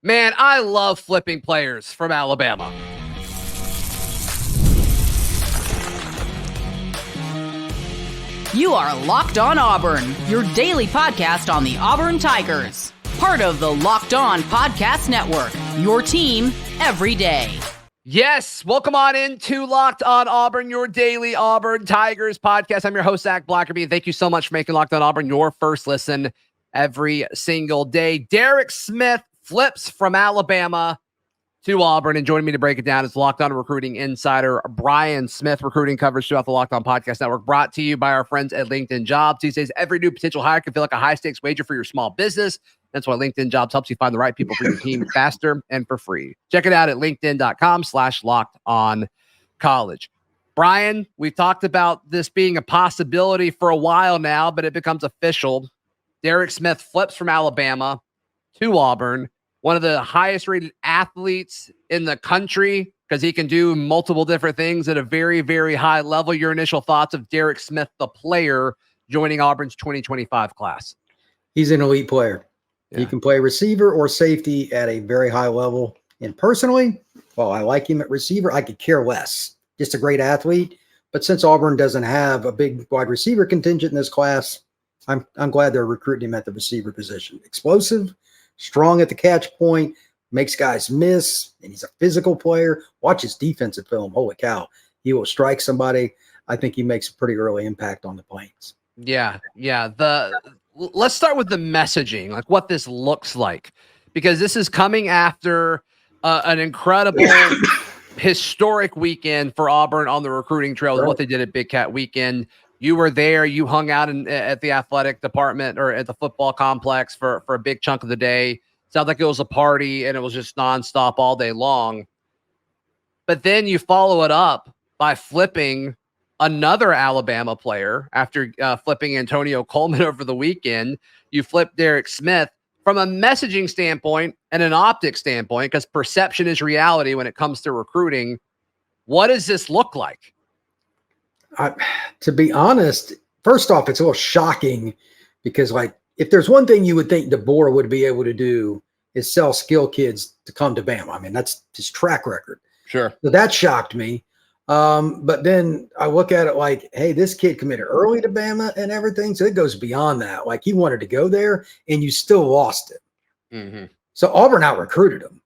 Man, I love flipping players from Alabama. You are Locked On Auburn, your daily podcast on the Auburn Tigers. Part of the Locked On Podcast Network, your team every day. Yes, welcome on into Locked On Auburn, your daily Auburn Tigers podcast. I'm your host, Zach Blackerby. Thank you so much for making Locked On Auburn your first listen every single day. Derick Smith flips from Alabama to Auburn, and joining me to break it down is Locked On recruiting insider Brian Smith. Recruiting coverage throughout the Locked On Podcast Network, brought to you by our friends at LinkedIn Jobs. These days, every new potential hire can feel like a high-stakes wager for your small business. That's why LinkedIn Jobs helps you find the right people for your team faster and for free. Check it out at linkedin.com/lockedoncollege. Brian, we've talked about this being a possibility for a while now, but it becomes official. Derick Smith flips from Alabama to Auburn, one of the highest rated athletes in the country because he can do multiple different things at a very, very high level. Your initial thoughts of Derick Smith, the player, joining Auburn's 2025 class? He's an elite player. Yeah. He can play receiver or safety at a very high level. And personally, while I like him at receiver, I could care less. Just a great athlete. But since Auburn doesn't have a big wide receiver contingent in this class, I'm glad they're recruiting him at the receiver position. Explosive, strong at the catch point, makes guys miss, and he's a physical player. Watch his defensive film. Holy cow. He will strike somebody. I think he makes a pretty early impact on the Plains. Yeah. Let's start with the messaging, like what this looks like, because this is coming after an incredible historic weekend for Auburn on the recruiting trail. Sure. What they did at Big Cat Weekend. You were there. You hung out at the athletic department or at the football complex for a big chunk of the day. Sounds like it was a party and it was just nonstop all day long. But then you follow it up by flipping another Alabama player after flipping Antonio Coleman over the weekend. You flip Derick Smith from a messaging standpoint and an optic standpoint, because perception is reality when it comes to recruiting. What does this look like? To be honest, first off, it's a little shocking because, like, if there's one thing you would think DeBoer would be able to do is sell skill kids to come to Bama. I mean, that's his track record. Sure. So that shocked me. But then I look at it like, hey, this kid committed early to Bama and everything. So it goes beyond that. Like, he wanted to go there and you still lost him. Mm-hmm. So Auburn out recruited him.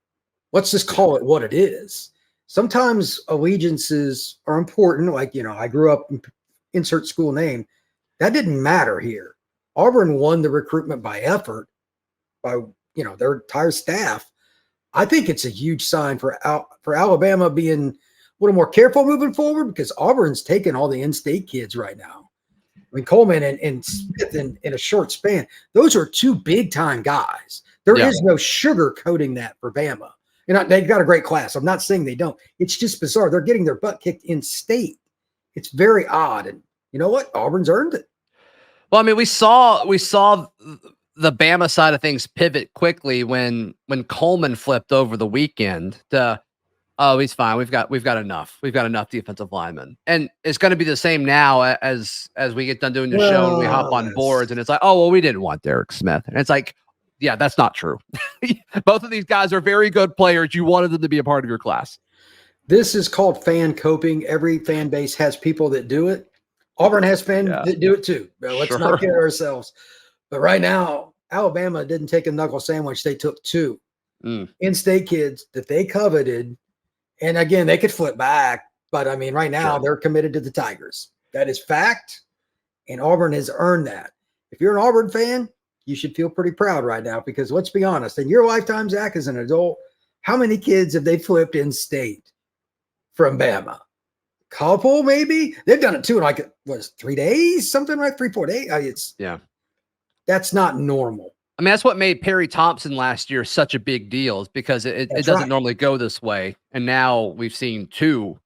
Let's just call it what it is. Sometimes allegiances are important. Like, I grew up in insert school name. That didn't matter here. Auburn won the recruitment by effort, by, their entire staff. I think it's a huge sign for Alabama being a little more careful moving forward, because Auburn's taking all the in-state kids right now. I mean, Coleman and Smith in a short span, those are two big-time guys. There is no sugarcoating that for Bama. They've got a great class. I'm not saying they don't. It's just bizarre. They're getting their butt kicked in state. It's very odd. And you know what? Auburn's earned it. Well, I mean, we saw the Bama side of things pivot quickly when Coleman flipped over the weekend to, oh, he's fine. We've got enough. We've got enough defensive linemen. And it's going to be the same now as we get done doing the show and we hop on boards and it's like, oh, well, we didn't want Derick Smith. And it's like, yeah, that's not true. Both of these guys are very good players. You wanted them to be a part of your class. This is called fan coping. Every fan base has people that do it. Auburn has fans that do it too. Let's not kid ourselves. But right now, Alabama didn't take a knuckle sandwich. They took two in-state kids that they coveted. And again, they could flip back. But I mean, right now they're committed to the Tigers. That is fact. And Auburn has earned that. If you're an Auburn fan, you should feel pretty proud right now, because let's be honest, in your lifetime, Zach, as an adult, how many kids have they flipped in state from Bama? Couple, maybe. They've done it too in 3 days, something like 3-4 days. That's not normal. I mean, that's what made Perry Thompson last year such a big deal, is because it doesn't normally go this way. And now we've seen two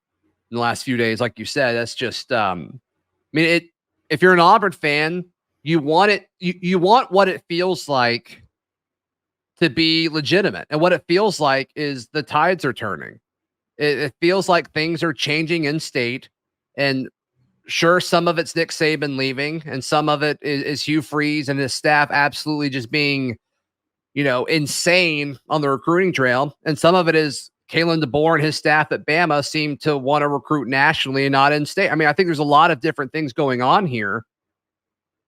in the last few days, like you said. That's just, if you're an Auburn fan, you want it. You want what it feels like to be legitimate, and what it feels like is the tides are turning. It feels like things are changing in state, and sure, some of it's Nick Saban leaving, and some of it is Hugh Freeze and his staff absolutely just being insane on the recruiting trail. And some of it is Kalen DeBoer and his staff at Bama seem to want to recruit nationally and not in state. I mean, I think there's a lot of different things going on here.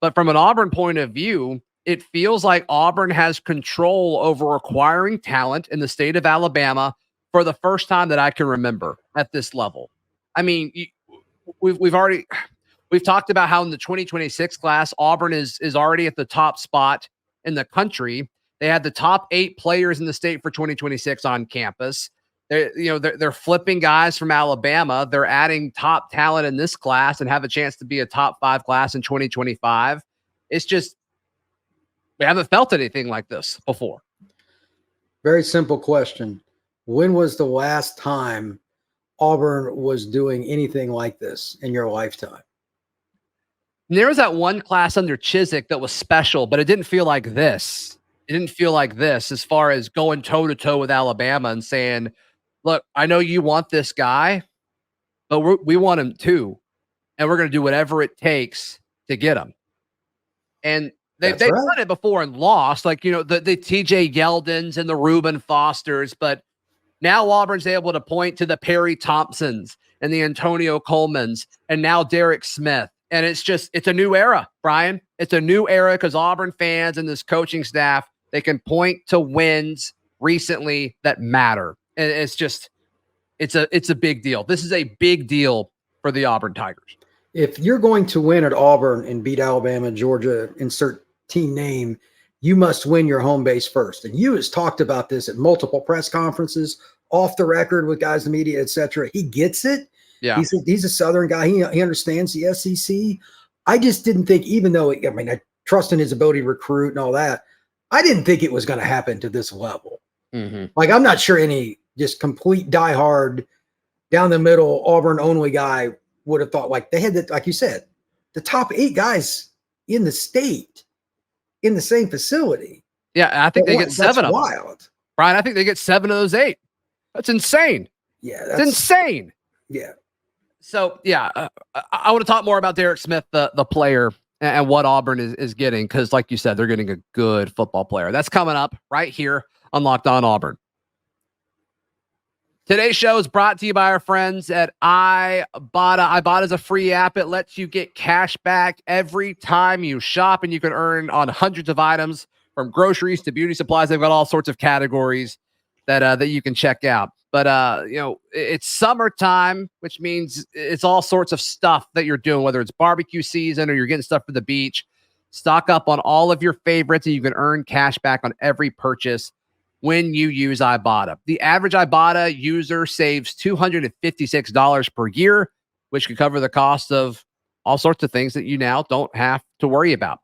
But from an Auburn point of view, it feels like Auburn has control over acquiring talent in the state of Alabama for the first time that I can remember at this level. I mean, we've talked about how in the 2026 class, Auburn is already at the top spot in the country. They had the top 8 players in the state for 2026 on campus. They're flipping guys from Alabama. They're adding top talent in this class and have a chance to be a top 5 class in 2025. It's just, we haven't felt anything like this before. Very simple question. When was the last time Auburn was doing anything like this in your lifetime? And there was that one class under Chizik that was special, but it didn't feel like this. It didn't feel like this as far as going toe-to-toe with Alabama and saying, look, I know you want this guy, but we want him too, and we're going to do whatever it takes to get him. And they've done it before and lost, like, the TJ Yeldons and the Reuben Fosters, but now Auburn's able to point to the Perry Thompsons and the Antonio Colemans and now Derick Smith. And it's a new era, Brian. It's a new era because Auburn fans and this coaching staff, they can point to wins recently that matter. And it's a big deal. This is a big deal for the Auburn Tigers. If you're going to win at Auburn and beat Alabama, Georgia, insert team name, you must win your home base first. And you has talked about this at multiple press conferences, off the record with guys in the media, etc. He gets it. Yeah. He's a Southern guy. He understands the SEC. I just didn't think, even though, I trust in his ability to recruit and all that, I didn't think it was going to happen to this level. Mm-hmm. Like, I'm not sure any just complete diehard, down the middle, Auburn only guy would have thought, like, they had, like you said, the top 8 guys in the state in the same facility. Yeah, I think they get 7 of them. Wild. Brian, I think they get 7 of those 8. That's insane. Yeah, that's insane. Yeah. So, yeah, I want to talk more about Derick Smith, the player, and what Auburn is getting, because, like you said, they're getting a good football player. That's coming up right here on Locked On Auburn. Today's show is brought to you by our friends at Ibotta. Ibotta is a free app. It lets you get cash back every time you shop, and you can earn on hundreds of items from groceries to beauty supplies. They've got all sorts of categories that you can check out. But, it's summertime, which means it's all sorts of stuff that you're doing, whether it's barbecue season or you're getting stuff for the beach. Stock up on all of your favorites, and you can earn cash back on every purchase when you use Ibotta. The average Ibotta user saves $256 per year, which could cover the cost of all sorts of things that you now don't have to worry about.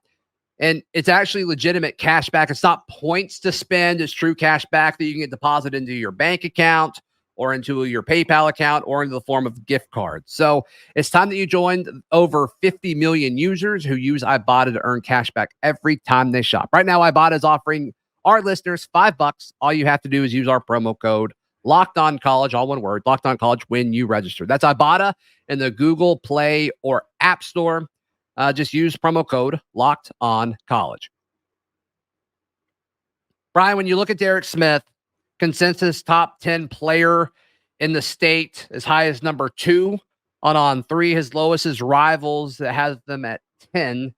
And it's actually legitimate cash back. It's not points to spend. It's true cash back that you can get deposited into your bank account or into your PayPal account or into the form of gift cards. So it's time that you joined over 50 million users who use Ibotta to earn cash back every time they shop. Right now, Ibotta is offering our listeners $5. All you have to do is use our promo code Locked On College, all one word, Locked On College, when you register. That's Ibotta in the Google Play or App Store. Just use promo code Locked On College. Brian, when you look at Derick Smith, consensus top 10 player in the state, as high as number 2 on 3. His lowest is Rivals that has them at 10.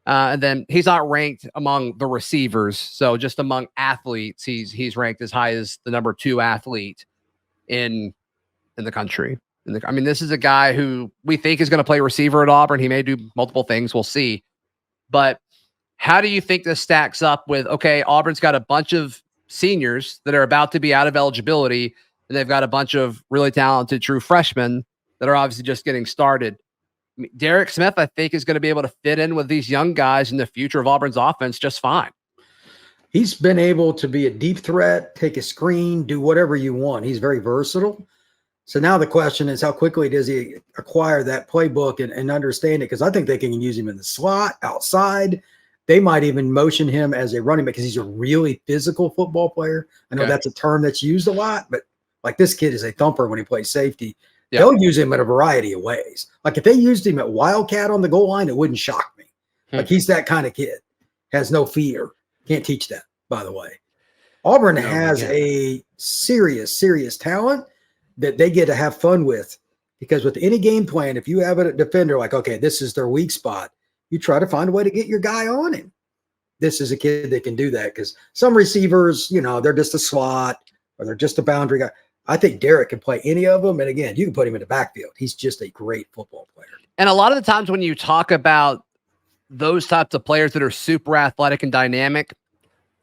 And then he's not ranked among the receivers. So just among athletes, he's ranked as high as the number 2 athlete in the country. This is a guy who we think is going to play receiver at Auburn. He may do multiple things. We'll see. But how do you think this stacks up with, okay, Auburn's got a bunch of seniors that are about to be out of eligibility, and they've got a bunch of really talented true freshmen that are obviously just getting started. Derick Smith, I think, is going to be able to fit in with these young guys in the future of Auburn's offense just fine. He's been able to be a deep threat, take a screen, do whatever you want. He's very versatile. So now the question is, how quickly does he acquire that playbook and understand it? Because I think they can use him in the slot, outside. They might even motion him as a running back because he's a really physical football player. I know that's a term that's used a lot, but like this kid is a thumper when he plays safety. Yeah. They'll use him in a variety of ways. Like if they used him at Wildcat on the goal line, it wouldn't shock me. Like he's that kind of kid. Has no fear. Can't teach that, by the way. Auburn No, has again. a serious talent that they get to have fun with, because with any game plan, if you have a defender like, okay, this is their weak spot, you try to find a way to get your guy on him. This is a kid that can do that, because some receivers, they're just a slot or they're just a boundary guy. I think Derick can play any of them. And again, you can put him in the backfield. He's just a great football player. And a lot of the times when you talk about those types of players that are super athletic and dynamic,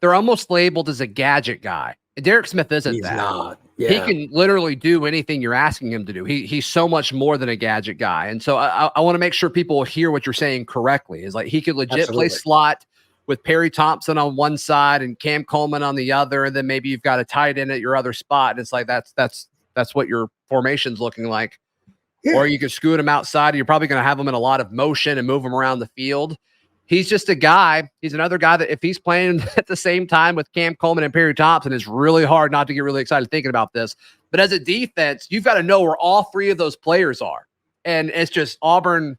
they're almost labeled as a gadget guy. Derick Smith isn't He's that. not. Yeah. He can literally do anything you're asking him to do. He's so much more than a gadget guy. And so I want to make sure people hear what you're saying correctly. Is like he could legit play slot with Perry Thompson on one side and Cam Coleman on the other, and then maybe you've got a tight end at your other spot. And it's like that's what your formation's looking like. Yeah. Or you could scoot him outside. You're probably going to have him in a lot of motion and move him around the field. He's just a guy. He's another guy that if he's playing at the same time with Cam Coleman and Perry Thompson, it's really hard not to get really excited thinking about this. But as a defense, you've got to know where all three of those players are. And it's just Auburn's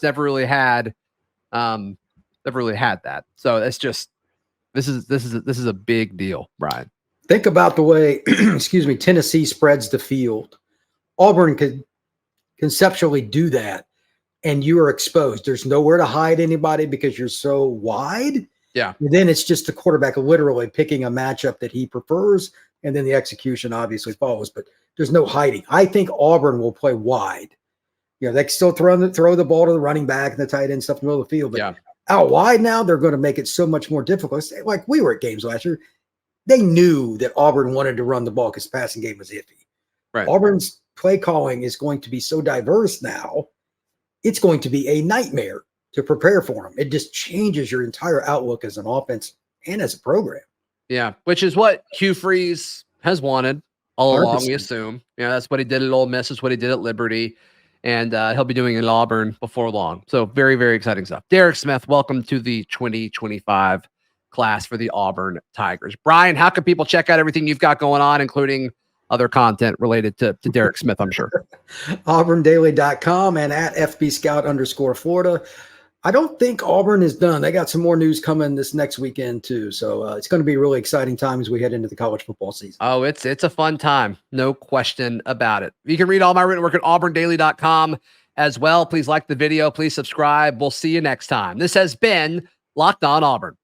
never really had that. So it's just this is a big deal, Brian. Think about the way Tennessee spreads the field. Auburn could conceptually do that, and you are exposed. There's nowhere to hide anybody because you're so wide. Yeah. And then it's just the quarterback literally picking a matchup that he prefers, and then the execution obviously follows, but there's no hiding. I think Auburn will play wide. They can still throw the ball to the running back and the tight end stuff in the middle of the field, but out wide now, they're going to make it so much more difficult. It's like we were at games last year. They knew that Auburn wanted to run the ball because the passing game was iffy. Right. Auburn's play calling is going to be so diverse now, it's going to be a nightmare to prepare for them. It just changes your entire outlook as an offense and as a program. Yeah, which is what Hugh Freeze has wanted all 100%. along, we assume. That's what he did at Ole Miss. That's what he did at Liberty. And he'll be doing it at Auburn before long. So very, very exciting stuff. Derick Smith, welcome to the 2025 class for the Auburn Tigers. Brian, how can people check out everything you've got going on, including other content related to Derick Smith, I'm sure? auburndaily.com and at FBScout_Florida. I don't think Auburn is done. They got some more news coming this next weekend too. So it's going to be a really exciting time as we head into the college football season. Oh, it's a fun time. No question about it. You can read all my written work at auburndaily.com as well. Please like the video. Please subscribe. We'll see you next time. This has been Locked On Auburn.